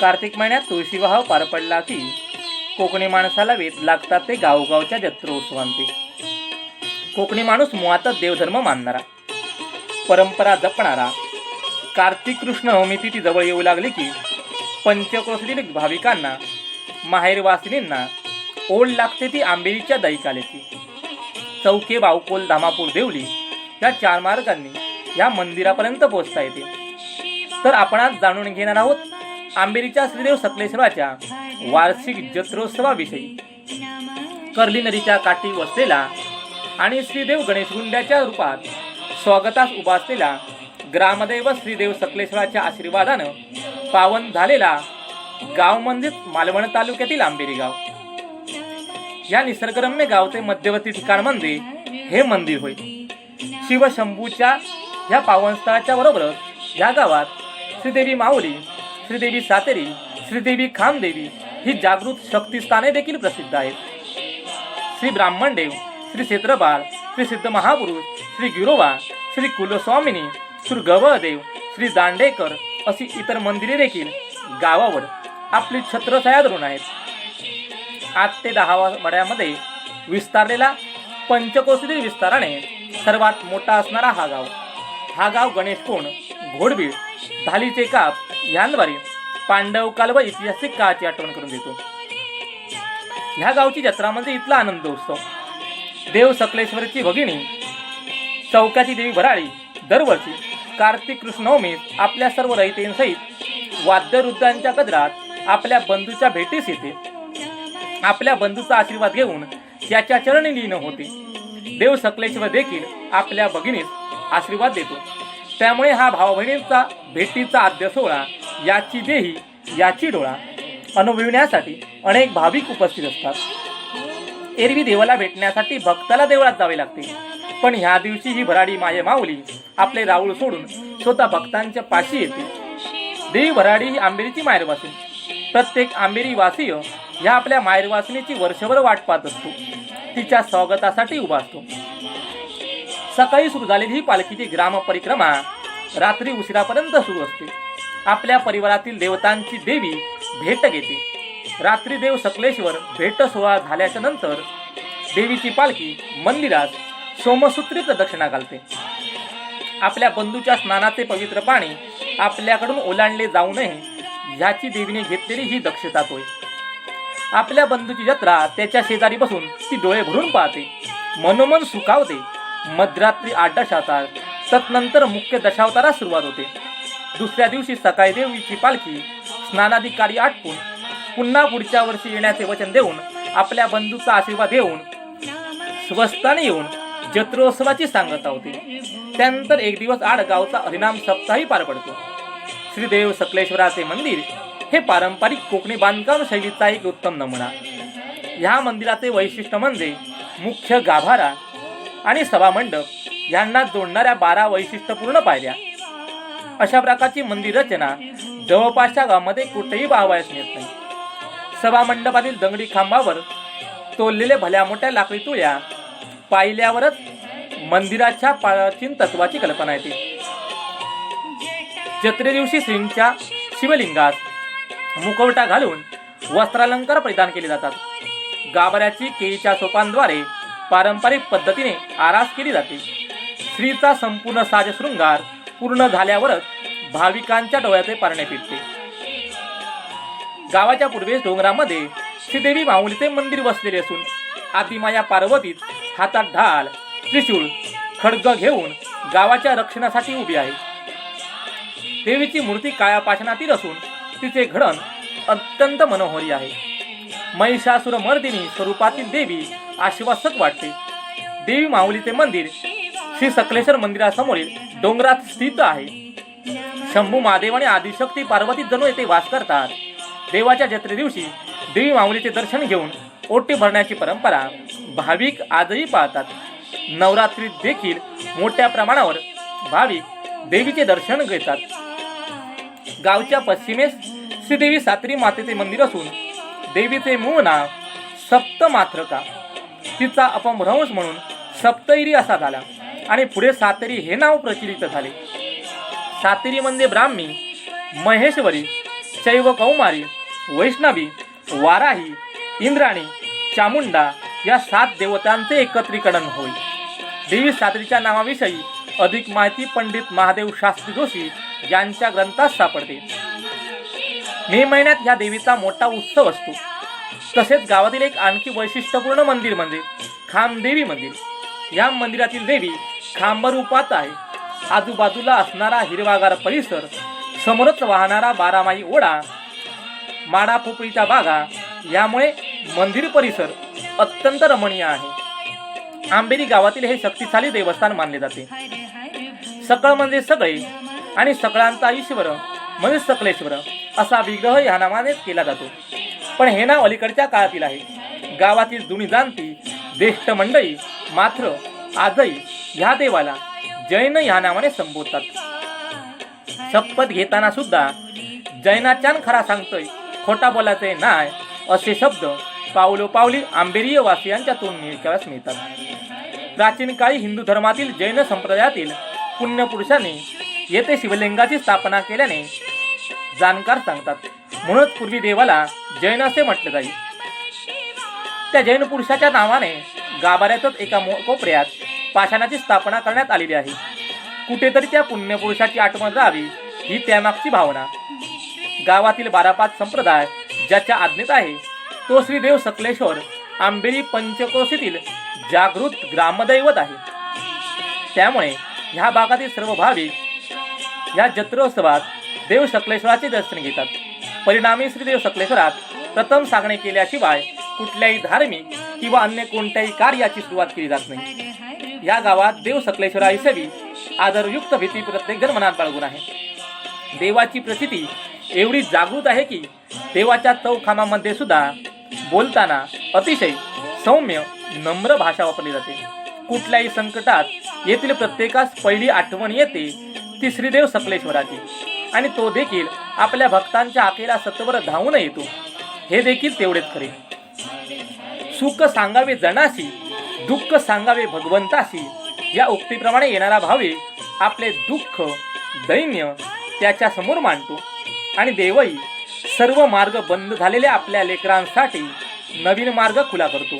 कार्तिक महिन्यात तुळशीविवाह पार पडला की कोकणी माणसाला वेध लागतात ते गावगावच्या जत्रोत्सवांचे. कोकणी माणूस मुळातच देवधर्म मानणारा, परंपरा जपणारा. कार्तिक कृष्ण नवमी तिथी जवळ येऊ लागली की पंचक्रोशीतील भाविकांना, माहेरवासिनींना ओढ लागते ती आंबेरीच्या दैकालेची. चौके, बावकोल, धामापूर, देवली या 4 मार्गांनी या मंदिरापर्यंत पोहोचता येते. तर आपण आज जाणून घेणार आहोत आंबेरीच्या श्रीदेव सकलेश्वराच्या वार्षिक जत्रोत्सवाविषयी. कर्ली नदीच्या काठी वसलेला आणि श्रीदेव गणेशगुंड्याच्या रूपात स्वागतास उभा असलेला ग्रामदैव श्रीदेव सकलेश्वराच्या आशीर्वादानं पावन झालेला गाव म्हणजे मालवण तालुक्यातील आंबेरी गाव. या निसर्गरम्य गावचे मध्यवर्ती ठिकाण म्हणजे हे मंदिर होय. शिवशंभूच्या या पावनस्थळाच्या बरोबरच या गावात श्रीदेवी माऊली, श्रीदेवी सातेरी, श्रीदेवी खामदेवी ही जागृत शक्तिस्थाने देखील प्रसिद्ध आहेत. श्री ब्राह्मणदेव, श्री क्षेत्रपाल, श्री सिद्ध महापुरुष, श्री गिरोबा, श्री कुलस्वामिनी, श्री गवळदेव, श्री दांडेकर अशी इतर मंदिरे देखील गावावर आपली छत्रछाया धरून आहेत. 8 ते 10 मड्यामध्ये विस्तारलेला पंचकोशीतील विस्ताराने सर्वात मोठा असणारा हा गाव गणेशकोंड, घोडबीड, धालीचे काप यांद्वारे पांडव काल व ऐतिहासिक काळाची आठवण करून देतो. ह्या गावची जत्रा म्हणजे इथला आनंदोत्सव. देव सकलेश्वरची भगिनी चौक्याची देवी भराळी दरवर्षी कार्तिक कृष्ण नवमीत आपल्या सर्व रहितेंसहित वाद्यवृद्धांच्या गजरात आपल्या बंधूच्या भेटीस येते. आपल्या बंधूचा आशीर्वाद घेऊन त्याच्या चरणी लीन होते. देव सकलेश्वर देखील आपल्या भगिनीस आशीर्वाद देतो. त्यामुळे हा भाव बहिणींचा भेटीचा आद्य सोहळा, याची देही याची डोळा अनुभवण्यासाठी अनेक भाविक उपस्थित असतात. एरवी देवाला भेटण्यासाठी भक्ताला देवळात जावे लागते, पण ह्या दिवशी ही भराडी माये माऊली आपले राऊळ सोडून स्वतः भक्तांच्या पाशी येते. देवी भराडी ही आंबेरीची माहेरवासिनी. प्रत्येक आंबेरी वासीय ह्या आपल्या माहेरवासिनीची वर्षभर वाट पाहत असतो, तिच्या स्वागतासाठी उभा असतो. सकाळी सुरू झालेली ही पालखीची ग्राम परिक्रमा रात्री उशिरापर्यंत सुरू असते. आपल्या परिवारातील देवतांची देवी भेट घेते. रात्री देव सकलेश्वर भेट सोहळा झाल्याच्या नंतर देवीची पालखी मंदिरात सोमसूत्री प्रदक्षिणा घालते. आपल्या बंधूच्या स्नानाचे पवित्र पाणी आपल्याकडून ओलांडले जाऊ नये ह्याची देवीने घेतलेली ही दक्षता होय. आपल्या बंधूची जत्रा त्याच्या शेजारी बसून ती डोळे भरून पाहते, मनोमन सुखावते. मध्यरात्री 8 दशावतार, तत्नंतर मुख्य दशावतारास सुरुवात होते. दुसऱ्या दिवशी सकाळी देवीची पालखी स्नानादी कार्य आटपून पुन्हा पुढच्या वर्षी येण्याचे वचन देऊन आपल्या बंधूचा आशीर्वाद घेऊन स्वस्थानी येऊन जत्रोत्सवाची सांगता होते. त्यानंतर 1 दिवस आड गावचा हरिनाम सप्ताही पार पडतो. श्रीदेव सकलेश्वराचे मंदिर हे पारंपरिक कोकणी बांधकाम शैलीचा एक उत्तम नमुना. ह्या मंदिराचे वैशिष्ट्य म्हणजे मुख्य गाभारा आणि सभामंडप यांना जोडणाऱ्या 12 वैशिष्ट्यपूर्ण पायऱ्या. अशा प्रकारची मंदिर रचना जवळपासच्या गावामध्ये कुठेही पाहावयास मिळत नाही. सभामंडपातील दगडी खांबावर तोललेले भल्या मोठ्या लाकडी तुळ्या पाहिल्यावरच मंदिराच्या प्राचीन तत्वाची कल्पना येते. जत्रे दिवशी श्रींच्या शिवलिंगास मुखवटा घालून वस्त्रालंकार परिधान केले जातात. गाभाऱ्याची केळीच्या सोपांद्वारे पारंपरिक पद्धतीने आरास केली जाते. श्रीचा संपूर्ण साज शृंगार पूर्ण झाल्यावरच भाविकांच्या डोळ्याचे पारणे फिरते. गावाच्या पूर्वेस डोंगरामध्ये श्रीदेवी माऊलीचे मंदिर वसलेले असून आदिमाया पार्वतीच हातात ढाल, त्रिशूळ, खड्ग घेऊन गावाच्या रक्षणासाठी उभी आहे. देवीची मूर्ती काळ्या पाषाणातील असून तिचे घडण अत्यंत मनोहरी आहे. महिषासुर मर्दिनी स्वरूपातील देवी आश्वासक वाटते. देवी माऊलीचे मंदिर श्री सकलेश्वर मंदिरासमोरील डोंगरात स्थित आहे. शंभू महादेव आणि आदिशक्ती पार्वती जणू येथे वास करतात. देवाच्या जत्रे दिवशी देवी माऊलीचे दर्शन घेऊन ओटी भरण्याची परंपरा भाविक आजही पाळतात. नवरात्रीत देखील मोठ्या प्रमाणावर भाविक देवीचे दर्शन घेतात. गावच्या पश्चिमेस श्रीदेवी सातेरी मातेचे मंदिर असून देवीचे मूळ नाव सप्तमात्रका, तिचा अपभ्रंश म्हणून सप्तैरी असा झाला आणि पुढे सातेरी हे नाव प्रचलित झाले. सातेरी म्हणजे ब्राह्मी, महेश्वरी, शैव कौमारी, वैष्णवी, वाराही, इंद्राणी, चामुंडा या 7 देवतांचे एकत्रीकरण होय. देवी सात्रीच्या नावाविषयी अधिक माहिती पंडित महादेव शास्त्री जोशी यांच्या ग्रंथात सापडते. मे महिन्यात ह्या देवीचा मोठा उत्सव असतो. तसेच गावातील एक आणखी वैशिष्ट्यपूर्ण मंदिर म्हणजे खामदेवी मंदिर. या मंदिरातील देवी खांब रूपात आहे. आजूबाजूला असणारा हिरवागार परिसर, समोरच वाहणारा बारामाही ओढा, माडा पोपळीच्या बागा यामुळे मंदिर परिसर अत्यंत रमणीय आहे. आंबेरी गावातील हे शक्तिशाली देवस्थान मानले जाते. सकळ म्हणजे सगळे आणि सकळांचा ईश्वर म्हणजे सकलेश्वर असा विग्रह या नावानेच केला जातो. पण हे नाव अलीकडच्या काळातील आहे. गावातील जुनी जाणती ज्येष्ठ मंडळी मात्र आजही ह्या देवाला जैन ह्या नावाने संबोधतात. शपथ घेताना सुद्धा जैनाच्यान खरा सांगतोय, खोटा बोलायचे नाय असे शब्द पावलोपावली आंबेरीय वासियांच्या तोंडून ऐकावयास मिळतात. प्राचीन काळी हिंदू धर्मातील जैन संप्रदायातील पुण्यपुरुषांनी येथे शिवलिंगाची स्थापना केल्याने जाणकार सांगतात. म्हणूनच पूर्वी देवाला जैन असे म्हटले जाई. त्या जैन पुरुषाच्या नावाने गाभाऱ्यातच एका कोपऱ्यात पाषाणाची स्थापना करण्यात आलेली आहे. कुठेतरी त्या पुण्यपुरुषाची आठवण राहावी ही त्यामागची भावना. गावातील 12-5 संप्रदाय ज्याच्या आज्ञेत आहे तो श्री देव सकलेश्वर आंबेरी पंचक्रोशीतील जागृत ग्रामदैवत आहे. त्यामुळे ह्या भागातील सर्व भाविक ह्या जत्रोत्सवात देव सकलेश्वराचे दर्शन घेतात. परिणामी श्री देव सकलेश्वरात प्रथम सांगणे केल्याशिवाय कुठल्याही धार्मिक किंवा अन्य कोणत्याही कार्याची सुरुवात केली जात नाही. या गावात देव सकलेश्वराविषयी आदरयुक्त भीती प्रत्येक जण मनात बाळगून आहे. देवाची प्रचिती एवढी जागृत आहे की देवाच्या चौखामामध्ये सुद्धा बोलताना अतिशय सौम्य नम्र भाषा वापरली जाते. कुठल्याही संकटात येथील प्रत्येकास पहिली आठवण येते ती श्रीदेव सकलेश्वराची आणि तो देखील आपल्या भक्तांच्या आखेला सत्वर धावून येतो. हे देखील तेवढेच खरे. सुख सांगावे जनाशी, दुःख सांगावे भगवंताशी या उक्तीप्रमाणे येणारा भाविक आपले दुःख दैन्य त्याच्या समोर मांडतो आणि देवही सर्व मार्ग बंद झालेल्या आपल्या लेकरांसाठी नवीन मार्ग खुला करतो.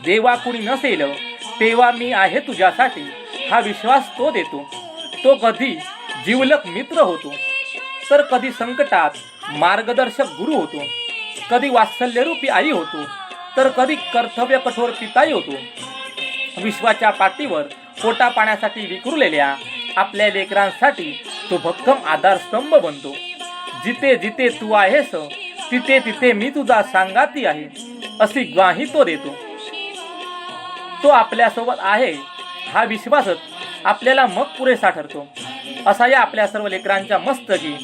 जेव्हा कुणी नसेल तेव्हा मी आहे तुझ्यासाठी हा विश्वास तो देतो. तो कधी जीवलक मित्र होतो, तर कधी संकटात मार्गदर्शक गुरु होतो, कधी वात्सल्यरूपी आई होतो, तर कधी कर्तव्य कठोर पिताई होतो. विश्वाच्या पाठीवर पोटा पाण्यासाठी विखुरलेल्या आपल्या लेकरांसाठी तो भक्कम आधारस्तंभ बनतो. जिथे जिथे तू आहेस तिथे तिथे मी तुझा सांगाती आहे अशी ग्वाही तो देतो. तो आपल्यासोबत आहे हा विश्वासच आपल्याला मग पुरेसा ठरतो. असा या आपल्या सर्व लेकरांच्या मस्तकी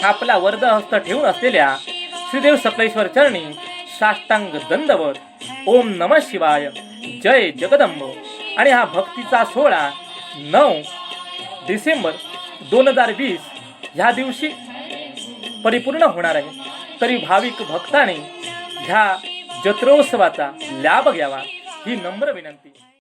आपला वरदहस्त ठेवून असलेल्या श्रीदेव सकलेश्वर चरणी साष्टांग दंडवत ओम नमः शिवाय, जय जगदंब. आणि हा भक्तीचा सोहळा 9 डिसेंबर 2020 ह्या दिवशी परिपूर्ण होणार आहे. तरी भाविक भक्तांनी ह्या जत्रोत्सवाचा लाभ घ्यावा ही नम्र विनंती.